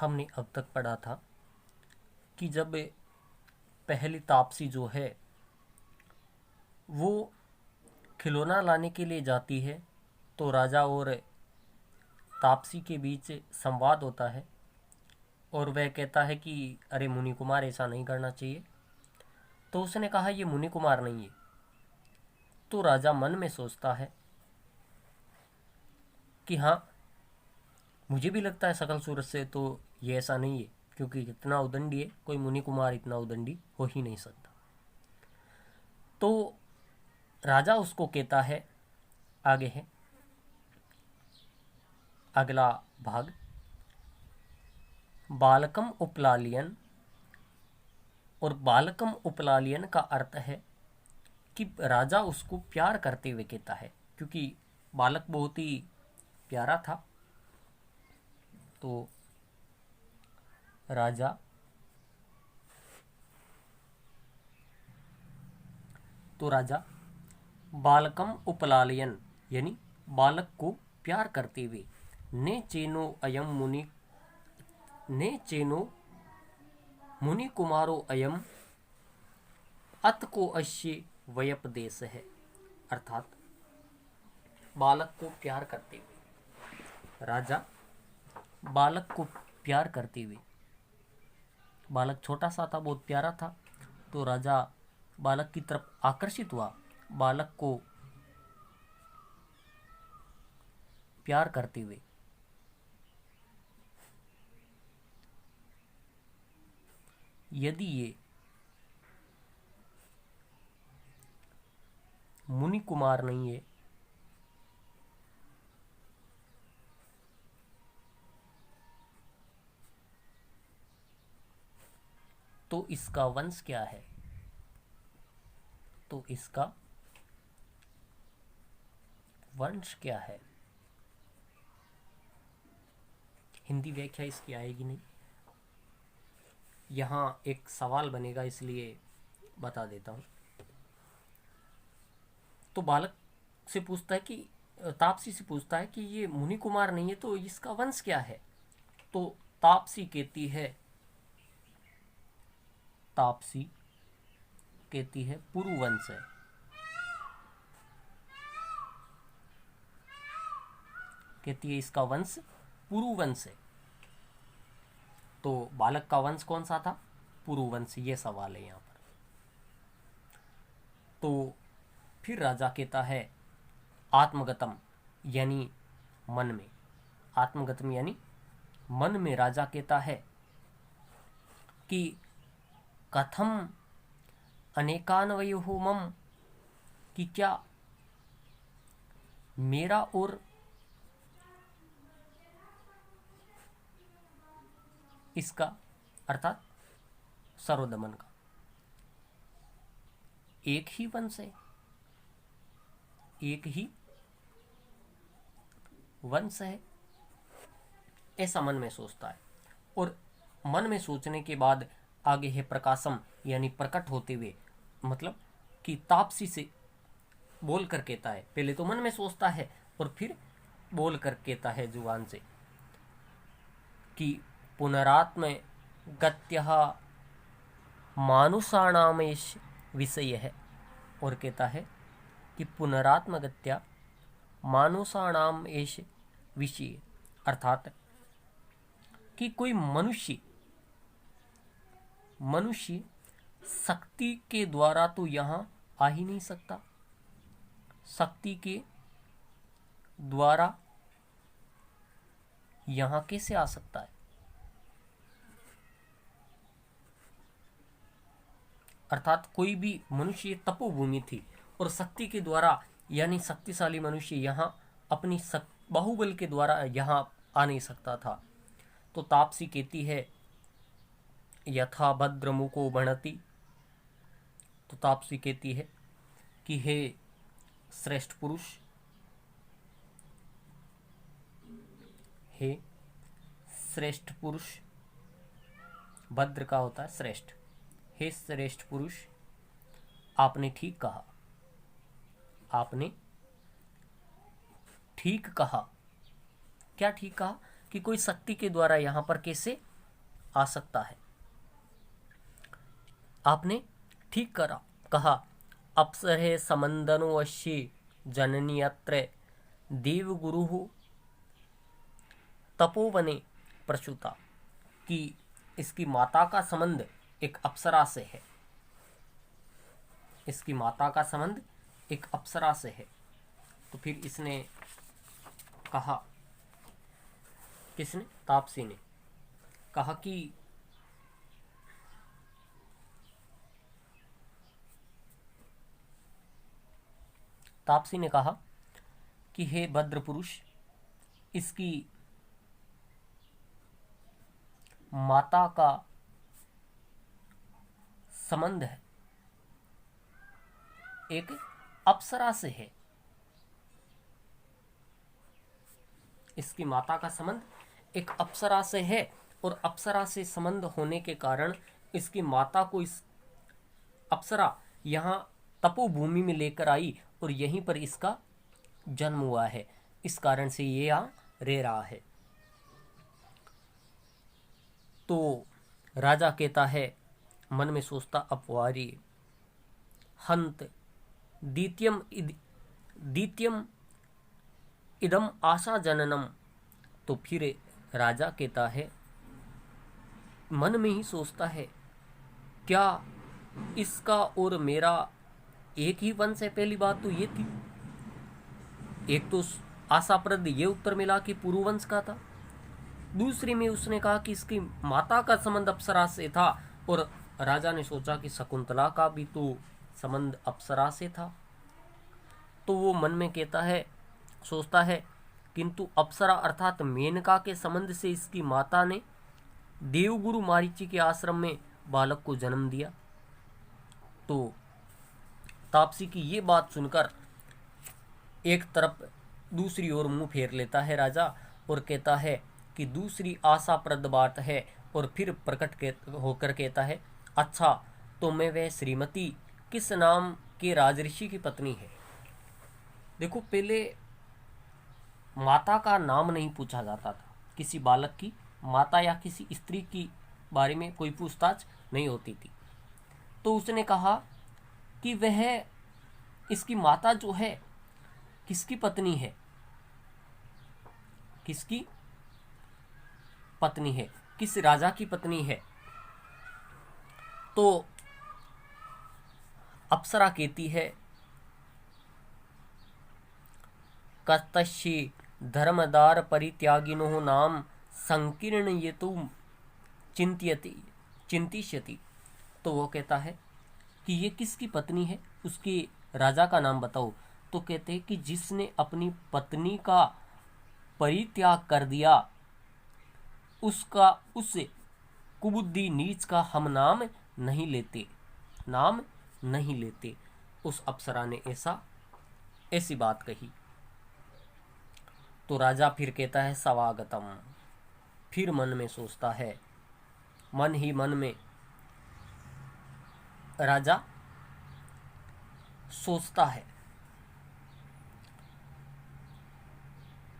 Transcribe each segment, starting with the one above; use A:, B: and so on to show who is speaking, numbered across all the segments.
A: हमने अब तक पढ़ा था कि जब पहली तापसी जो है वो खिलौना लाने के लिए जाती है तो राजा और तापसी के बीच संवाद होता है और वह कहता है कि अरे मुनि कुमार, ऐसा नहीं करना चाहिए। तो उसने कहा ये मुनि कुमार नहीं है। तो राजा मन में सोचता है कि हाँ, मुझे भी लगता है शकल सूरत से तो ये ऐसा नहीं है, क्योंकि इतना उदंडी है, कोई मुनि कुमार इतना उदंडी हो ही नहीं सकता। तो राजा उसको कहता है, आगे है अगला भाग, बालकम उपलालियन। और बालकम उपलालियन का अर्थ है कि राजा उसको प्यार करते हुए कहता है, क्योंकि बालक बहुत ही प्यारा था। तो राजा बालकम उपलालयन यानी बालक को प्यार करते हुए, ने चेनो मुनि कुमारो अयम अत को अश्य वयपदेश है। अर्थात बालक को प्यार करते हुए, राजा बालक को प्यार करते हुए, बालक छोटा सा था, बहुत प्यारा था, तो राजा बालक की तरफ आकर्षित हुआ, बालक को प्यार करते हुए। यदि ये मुनि कुमार नहीं है तो इसका वंश क्या है? तो इसका वंश क्या है? हिंदी व्याख्या इसकी आएगी नहीं, यहाँ एक सवाल बनेगा, इसलिए बता देता हूँ। तो बालक से पूछता है कि तापसी से पूछता है कि ये मुनि कुमार नहीं है तो इसका वंश क्या है? तो तापसी कहती है पुरुवंश है। कहती है इसका वंश पुरुवंश है। तो बालक का वंश कौन सा था? पुरुवंश, ये सवाल है यहाँ पर। तो फिर राजा कहता है आत्मगतम यानी मन में, आत्मगतम यानी मन में राजा कहता है कि कथम अनेकान्वयो मम, कि क्या मेरा और इसका, अर्थात सर्वदमन का एक ही वंश है, एक ही वंश है, ऐसा मन में सोचता है। और मन में सोचने के बाद आगे है प्रकाशम यानी प्रकट होते हुए, मतलब कि तापसी से बोल कर कहता है। पहले तो मन में सोचता है और फिर बोल कर कहता है जुबान से कि पुनरात्म गत्यः मानुषाणामेश विषय है। और कहता है कि पुनरात्मगत्या मानुषाणाम एश विषय, अर्थात कि कोई मनुष्य शक्ति के द्वारा तो यहाँ आ ही नहीं सकता, शक्ति के द्वारा यहाँ कैसे आ सकता है? अर्थात कोई भी मनुष्य तपोभूमि थी और शक्ति के द्वारा यानी शक्तिशाली मनुष्य यहाँ अपनी बाहुबल के द्वारा यहाँ आ नहीं सकता था। तो तापसी कहती है यथा भद्रमुको बढ़ती। तो तापसी कहती है कि हे श्रेष्ठ पुरुष, हे श्रेष्ठ पुरुष, भद्र का होता है श्रेष्ठ, हे श्रेष्ठ पुरुष, आपने ठीक कहा, आपने ठीक कहा। क्या ठीक कहा? कि कोई शक्ति के द्वारा यहाँ पर कैसे आ सकता है। आपने ठीक कहा, अप्सरे समंदनो अश्य जननी अत्र देवगुरु तपोवने प्रसूता, कि इसकी माता का संबंध एक अप्सरा से है। इसकी माता का संबंध एक अप्सरा से है। तो फिर इसने कहा, किसने? तापसी ने कहा कि तापसी ने कहा कि हे भद्र पुरुष, इसकी माता का संबंध है एक अप्सरा से है। इसकी माता का संबंध एक अप्सरा से है और अप्सरा से संबंध होने के कारण इसकी माता को इस अप्सरा यहाँ तपोभूमि में लेकर आई और यहीं पर इसका जन्म हुआ है। इस कारण से ये यहाँ रह रहा है। तो राजा कहता है, मन में सोचता, अपवारी हंत द्वितीयम इदम आशा जननम। तो फिर राजा कहता है, मन में ही सोचता है, क्या इसका और मेरा एक ही वंश है? पहली बात तो ये थी। एक तो आशाप्रद ये उत्तर मिला कि पुरुवंश का था। दूसरी में उसने कहा कि इसकी माता का संबंध अप्सरा से था और राजा ने सोचा कि शकुंतला का भी तो संबंध अप्सरा से था। तो वो मन में कहता है, सोचता है, किंतु अप्सरा अर्थात मेनका के संबंध से इसकी माता ने देवगुरु मारीची के आश्रम में बालक को जन्म दिया। तो तापसी की ये बात सुनकर एक तरफ दूसरी ओर मुंह फेर लेता है राजा और कहता है कि दूसरी आशाप्रद बात है, और फिर प्रकट होकर कहता है, अच्छा तो मैं वह श्रीमती किस नाम के राजऋषि की पत्नी है? देखो, पहले माता का नाम नहीं पूछा जाता था। किसी बालक की माता या किसी स्त्री की बारे में कोई पूछताछ नहीं होती थी। तो उसने कहा कि वह इसकी माता जो है किसकी पत्नी है? किसकी पत्नी है? किस राजा की पत्नी है? तो अप्सरा कहती है, कतश्चि धर्मदार परित्यागिनो नाम संकीर्ण ये तो चिंतिष्यति। तो वो कहता है कि ये किसकी पत्नी है, उसके राजा का नाम बताओ। तो कहते हैं कि जिसने अपनी पत्नी का परित्याग कर दिया, उसका, उससे कुबुद्धि नीच का हम नाम नहीं लेते, नाम नहीं लेते। उस अप्सरा ने ऐसी बात कही। तो राजा फिर कहता है, सवागतम। फिर मन में सोचता है, मन ही मन में राजा सोचता है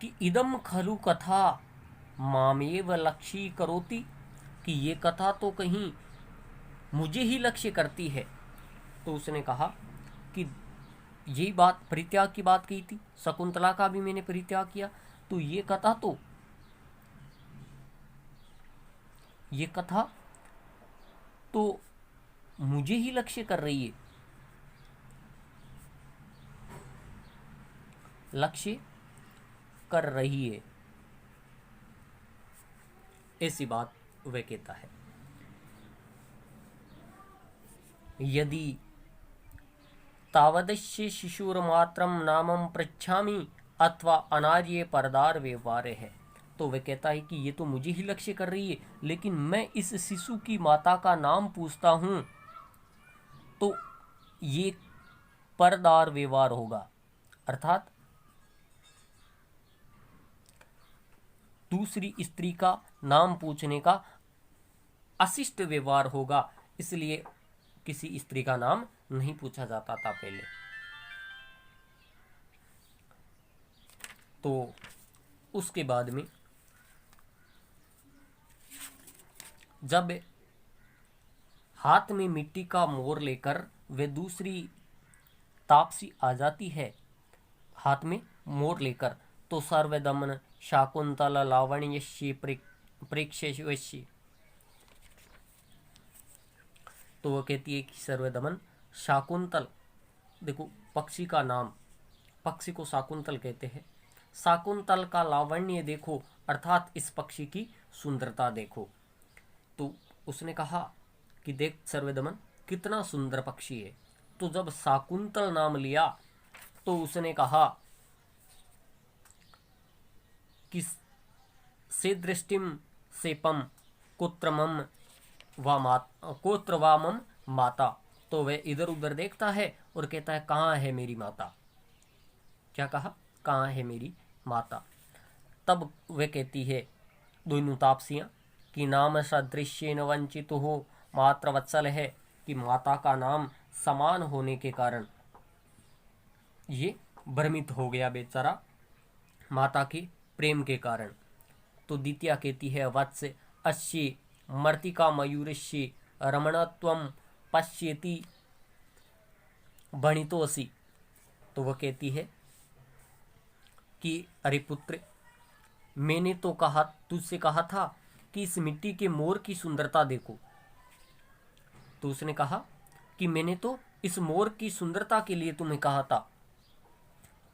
A: कि इदम खलु कथा मामेव लक्ष्य करोति, कि ये कथा तो कहीं मुझे ही लक्ष्य करती है। तो उसने कहा कि यही बात, परित्याग की बात कही थी, शकुंतला का भी मैंने परित्याग किया, तो ये कथा तो मुझे ही लक्ष्य कर रही है, लक्ष्य कर रही है। ऐसी बात वह कहता है। यदि तावदस्य शिशुर्मात्रम नामम पृच्छामि अथवा अनार्य परदार व्यवहारे है। तो वह कहता है कि ये तो मुझे ही लक्ष्य कर रही है, लेकिन मैं इस शिशु की माता का नाम पूछता हूं तो ये परदार व्यवहार होगा, अर्थात दूसरी स्त्री का नाम पूछने का अशिष्ट व्यवहार होगा। इसलिए किसी स्त्री का नाम नहीं पूछा जाता था पहले। तो उसके बाद में जब हाथ में मिट्टी का मोर लेकर वे दूसरी तापसी आ जाती है, हाथ में मोर लेकर, तो सर्वदमन शाकुंतल लावण्यशी प्रेक्ष्यवशी, तो वो कहती है कि सर्वदमन शाकुंतल, देखो पक्षी का नाम, पक्षी को शाकुंतल कहते हैं, शाकुंतल का लावण्य देखो, अर्थात इस पक्षी की सुंदरता देखो। तो उसने कहा कि देख सर्वदमन कितना सुंदर पक्षी है। तो जब शाकुंतल नाम लिया तो उसने कहा कि से दृष्टिम सेपम कुत्रमम कोत्र वामम माता, तो वह इधर उधर देखता है और कहता है कहाँ है मेरी माता। क्या कहा? कहाँ है मेरी माता। तब वह कहती है दोनों तापसियाँ कि नाम सदृश्येन वंचित हो मात्र वत्सल है, कि माता का नाम समान होने के कारण ये भ्रमित हो गया बेचारा, माता के प्रेम के कारण। तो द्वितीया कहती है वत्स अश्य मर्तिका मयूरश्य रमणत्वम पश्येति बणितोसी, तो वह कहती है कि अरे पुत्र, मैंने तो कहा, तुझसे कहा था कि इस मिट्टी के मोर की सुंदरता देखो। तो उसने कहा कि मैंने तो इस मोर की सुंदरता के लिए तुम्हें कहा था।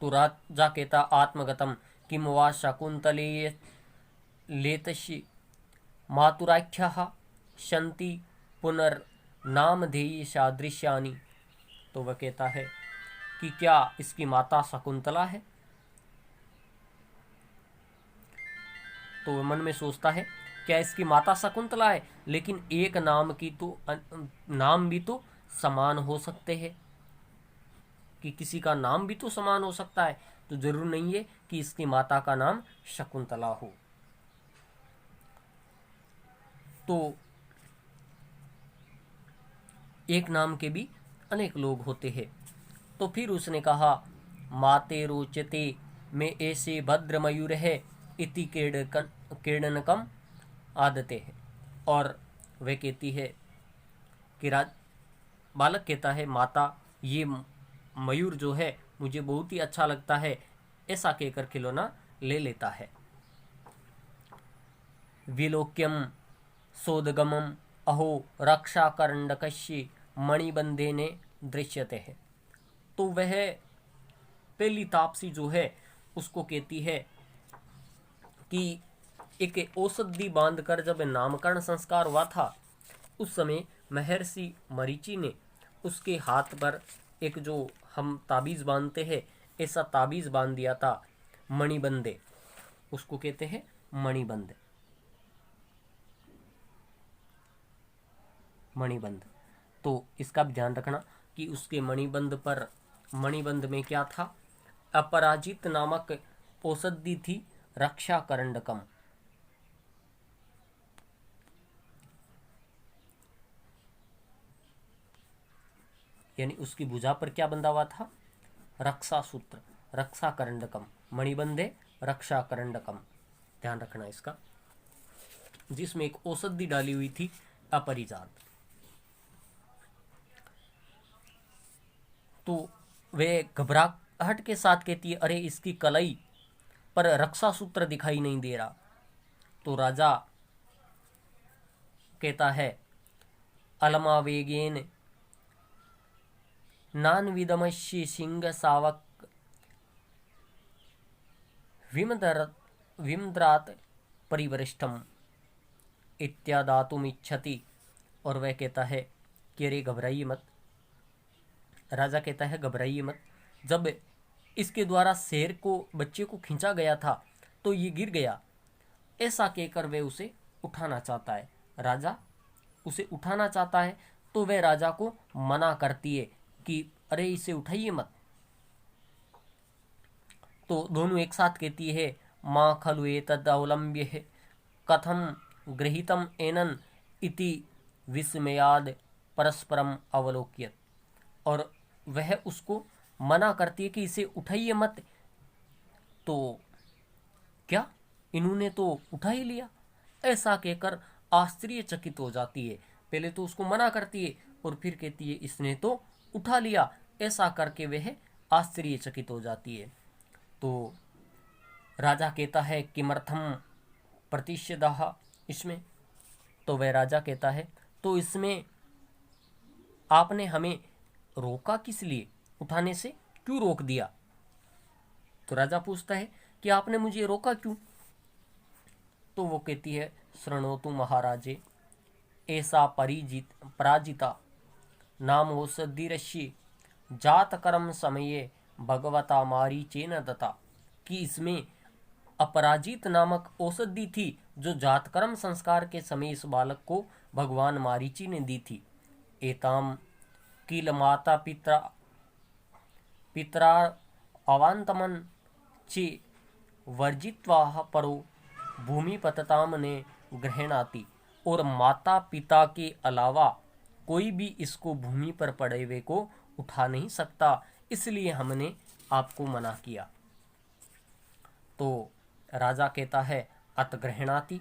A: तो राजा कहता आत्मगतम किम वा शकुंतले लेतशी मातुराख्या शंति पुनर्नामधेय सादृश्यानि, तो वह कहता है कि क्या इसकी माता शकुंतला है। तो वह मन में सोचता है क्या इसकी माता शकुंतला है, लेकिन एक नाम की तो नाम भी तो समान हो सकते हैं, कि किसी का नाम भी तो समान हो सकता है, तो जरूर नहीं है कि इसकी माता का नाम शकुंतला हो। तो एक नाम के भी अनेक लोग होते हैं। तो फिर उसने कहा माते रोचते में ऐसे भद्र मयूर है इति कीर्णनकम आदते है। और वह कहती है कि बालक कहता है माता ये मयूर जो है मुझे बहुत ही अच्छा लगता है, ऐसा कहकर खिलौना ले लेता है। विलोक्यम सोदगमम अहो रक्षाकरंडकश्य मणिबंधे ने दृश्यते है। तो वह पहली तापसी जो है उसको कहती है कि एक औषधि बांधकर जब नामकरण संस्कार हुआ था, उस समय महर्षि मरीचि ने उसके हाथ पर एक जो हम ताबीज बांधते हैं ऐसा ताबीज बांध दिया था, मणिबंधे, उसको कहते हैं मणिबंध। मणिबंध, तो इसका भी ध्यान रखना कि उसके मणिबंध में क्या था, अपराजित नामक औषधि थी, रक्षा करंडकम। यानी उसकी भुजा पर क्या बंधा हुआ था, रक्षा सूत्र, रक्षा करंडकम, मणिबंधे रक्षा करंडकम, ध्यान रखना इसका, जिसमें एक औषधि डाली हुई थी अपरिजात। तो वे घबराहट के साथ कहती है अरे इसकी कलाई पर रक्षा सूत्र दिखाई नहीं दे रहा। तो राजा कहता है अलमा वेगेन नान विदमश्य सिंह सावक विमद्रात परिवरिष्ठम इत्यादातुम इच्छति। और वह कहता है कि अरे घबराइए मत। राजा कहता है घबराइए मत, जब इसके द्वारा शेर को, बच्चे को खींचा गया था तो ये गिर गया, ऐसा कहकर वह उसे उठाना चाहता है। राजा उसे उठाना चाहता है तो वह राजा को मना करती है कि अरे इसे उठाइए मत। तो दोनों एक साथ कहती है माँ खलु एतद् अवलंब्य कथम गृहीतम एनन इति विस्मयाद परस्परम अवलोक्यत। और वह उसको मना करती है कि इसे उठाइए मत। तो क्या इन्होंने तो उठा ही लिया, ऐसा कहकर आश्चर्यचकित हो जाती है। पहले तो उसको मना करती है और फिर कहती है इसने तो उठा लिया, ऐसा करके वह आश्चर्यचकित हो जाती है। तो राजा कहता है किमर्थम प्रतिषेधः इसमें, तो वह राजा कहता है तो इसमें आपने हमें रोका किस लिए, उठाने से क्यों रोक दिया। तो राजा पूछता है कि आपने मुझे रोका क्यों। तो वो कहती है शृणोतु महाराजे ऐसा पराजिता नाम औषधिरश्य जात कर्म समये भगवता मारीचेन दत्ता, कि इसमें अपराजित नामक औषधि थी जो जातकर्म संस्कार के समय इस बालक को भगवान मारीची ने दी थी। एताम किल माता पितरा अवांतमन चे वर्जित्वा परो भूमि पतताम ने ग्रहणाति, और माता पिता के अलावा कोई भी इसको भूमि पर पड़े हुए को उठा नहीं सकता, इसलिए हमने आपको मना किया। तो राजा कहता है अत ग्रहणाति,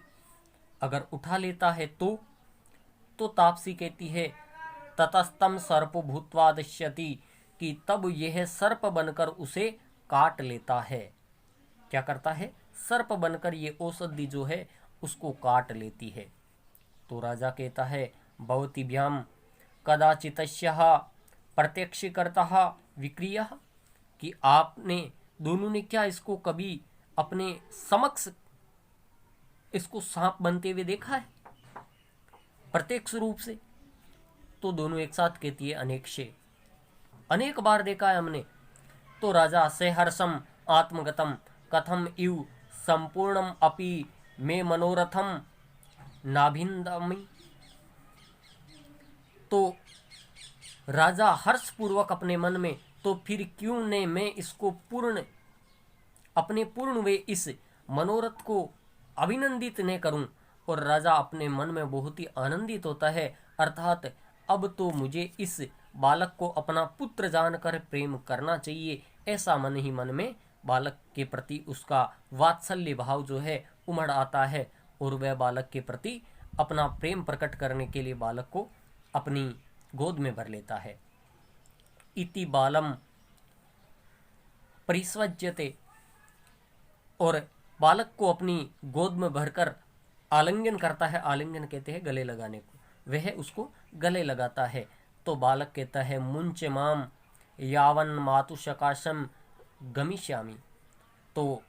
A: अगर उठा लेता है तो तापसी कहती है ततस्तम सर्प भूत्वा दश्यति, कि तब यह सर्प बनकर उसे काट लेता है। क्या करता है, सर्प बनकर ये औषधि जो है उसको काट लेती है। तो राजा कहता है भवतीभ्याम कदाचितस्यः प्रत्यक्षीकर्तः विक्रियः, कि आपने दोनों ने क्या इसको कभी अपने समक्ष इसको सांप बनते हुए देखा है प्रत्यक्ष रूप से। तो दोनों एक साथ कहती है अनेक बार देखा है हमने। तो राजा से हर्षम आत्मगतम कथम इव संपूर्णम अपि मे मनोरथम नाभिंदमि, तो राजा हर्षपूर्वक अपने मन में, तो फिर क्यों ने मैं इसको अपने पूर्ण वे इस मनोरथ को अभिनंदित न करूं। और राजा अपने मन में बहुत ही आनंदित होता है, अर्थात अब तो मुझे इस बालक को अपना पुत्र जानकर प्रेम करना चाहिए। ऐसा मन ही मन में बालक के प्रति उसका वात्सल्य भाव जो है उमड़ आता है, और वह बालक के प्रति अपना प्रेम प्रकट करने के लिए बालक को अपनी गोद में भर लेता है। इति बालम परिस्वज्यते, और बालक को अपनी गोद में भरकर आलिंगन करता है। आलिंगन कहते हैं गले लगाने को, वह उसको गले लगाता है। तो बालक कहता है मुंच माम यावन मातु सकाशम गमिष्यामि। तो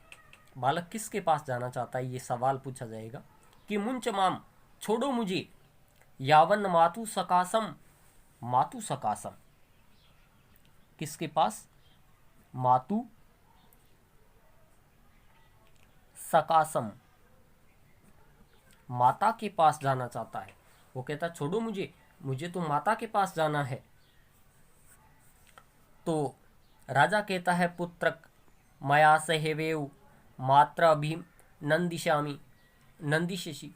A: बालक किसके पास जाना चाहता है, ये सवाल पूछा जाएगा कि मुंच माम छोड़ो मुझे, यावन मातु सकाशम किसके पास, मातु सकाशम माता के पास जाना चाहता है। वो कहता छोड़ो मुझे तो माता के पास जाना है। तो राजा कहता है पुत्रक मया सहेवेव मात्र अभिनंदिष्यामि नंदिशि।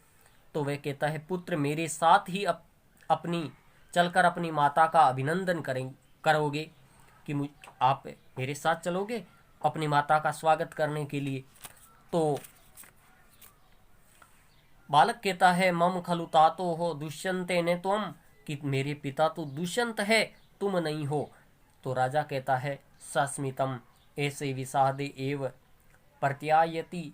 A: तो वह कहता है पुत्र मेरे साथ ही अपनी चलकर अपनी माता का अभिनंदन करोगे, कि आप मेरे साथ चलोगे अपनी माता का स्वागत करने के लिए। तो बालक कहता है मम खलु तातो हो दुष्यंते ने त्वम, कि मेरे पिता तो दुष्यंत है, तुम नहीं हो। तो राजा कहता है सस्मितम ऐसे विषादे एव प्रत्यायति,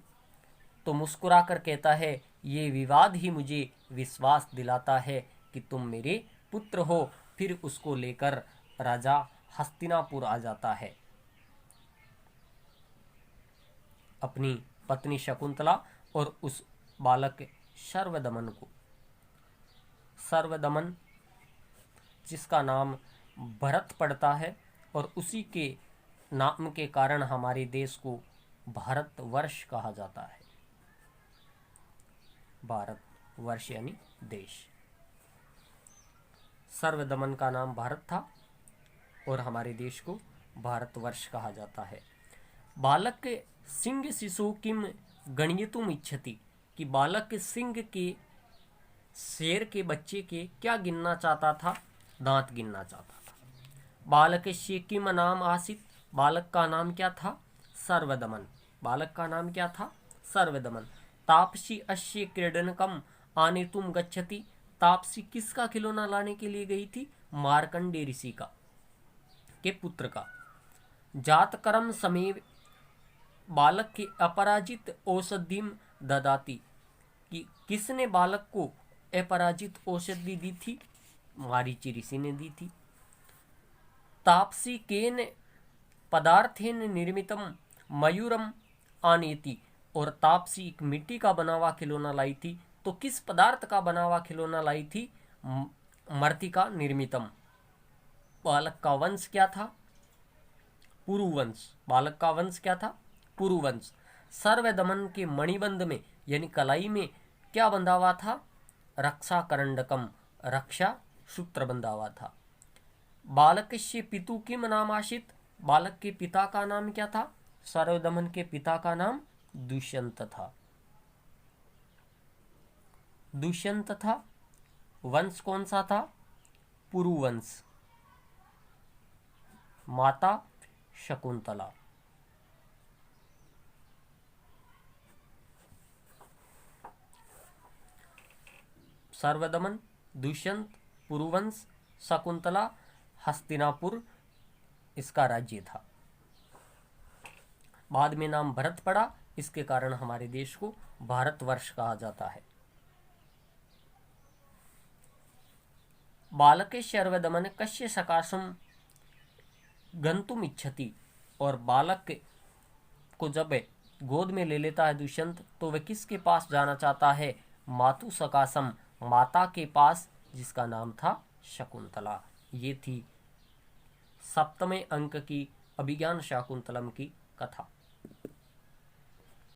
A: तो मुस्कुराकर कहता है ये विवाद ही मुझे विश्वास दिलाता है कि तुम मेरे पुत्र हो। फिर उसको लेकर राजा हस्तिनापुर आ जाता है अपनी पत्नी शकुंतला और उस बालक सर्वदमन को। सर्वदमन जिसका नाम भरत पड़ता है, और उसी के नाम के कारण हमारे देश को भारतवर्ष कहा जाता है। भारतवर्ष यानी देश। सर्वदमन का नाम भारत था और हमारे देश को भारतवर्ष कहा जाता है। बालक के सिंह शिशु किम गणयितुम इच्छति, कि बालक सिंह के शेर के बच्चे के क्या गिनना चाहता था, दांत गिनना चाहता था। बालक किम नाम आसित, बालक का नाम क्या था, सर्वदमन। बालक का नाम क्या था, सर्वदमन। तापसी अश्य क्रीडनकम आने तुम गच्छति। तापसी किसका खिलौना लाने के लिए गई थी? मार्कंडे ऋषि का, के पुत्र का। जात कर्म समेव बालक के अपराजित औषधिम ददाती, कि किसने बालक को अपराजित औषधि दी थी? मारीची ऋषि ने दी थी। तापसी केन पदार्थेन निर्मितम मयूरम आनेति, और तापसी एक मिट्टी का बना हुआ खिलौना लाई थी। तो किस पदार्थ का बना हुआ खिलौना लाई थी? मर्तिका निर्मितम। बालक का वंश क्या था? पुरुवंश। बालक का वंश क्या था? पुरुवंश। सर्वदमन के मणिबंध में यानी कलाई में क्या बंधा हुआ था? रक्षा करंडकम, रक्षा सूत्र बंधा हुआ था। बालक से पितु किम नाम आशित, बालक के पिता का नाम क्या था? सर्वदमन के पिता का नाम दुष्यंत था। दुष्यंत था। वंश कौन सा था? पुरुवंश। माता शकुंतला। सर्वदमन, दुष्यंत, पुरुवंश, शकुंतला, हस्तिनापुर इसका राज्य था। बाद में नाम भरत पड़ा, इसके कारण हमारे देश को भारतवर्ष कहा जाता है। बालके सर्वदमन कस्य सकाशम गंतुम इच्छति, और बालक को जब गोद में ले लेता है दुष्यंत, तो वह किसके पास जाना चाहता है? मातु सकाशम, माता के पास, जिसका नाम था शकुंतला। ये थी 7वें अंक की अभिज्ञान शाकुंतलम की कथा।